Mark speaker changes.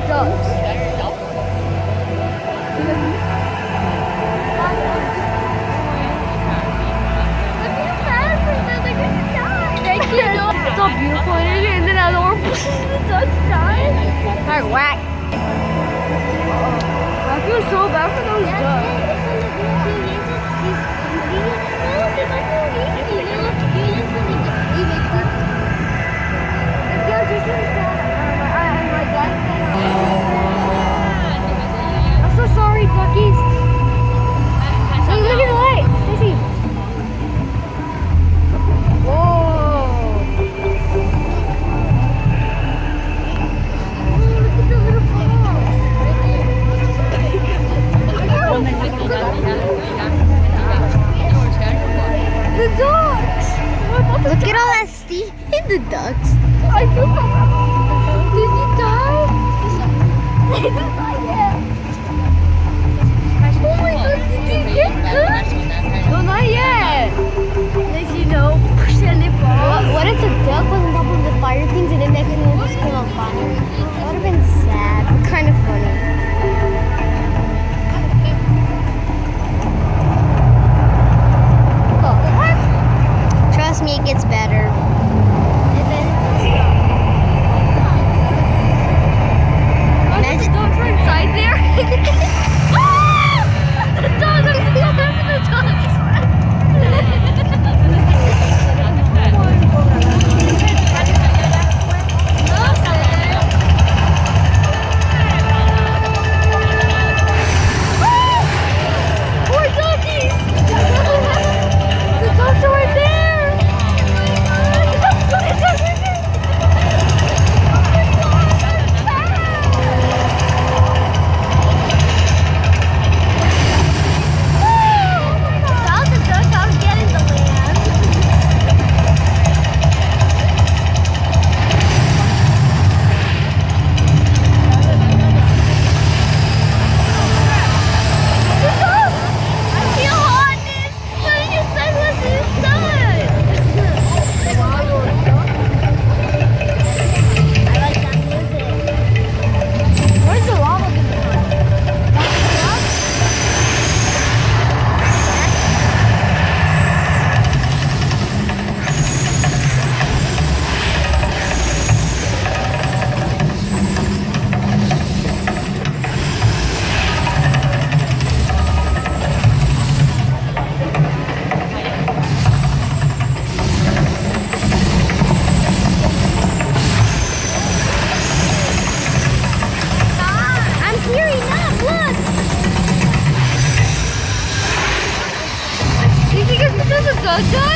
Speaker 1: ducks. Thank you. It's all beautiful energy, and then out of nowhere, the ducks die. Like whack. I feel so bad for those ducks. I'm so sorry, duckies. Hey, look at the light. Stacy. Whoa. Oh, look at the little paws. The ducks.
Speaker 2: Look at all that steam in the ducks.
Speaker 1: I feel so bad. Did he die? They didn't die yet. Oh my god, did he get hurt? No, not yet. Like, you know, pushing it
Speaker 2: What if the duck was on top of the fire things and then next thing it just came on fire? That would have been sad, but kind of funny. Trust me, it gets better.
Speaker 1: Imagine the dogs were inside there. Ah! The dogs are so bad for the dogs. Poor doggies. The dogs are right there. The dogs are right there. Where's the lava
Speaker 2: I'm tearing up, look!
Speaker 1: You think it's because of Doja?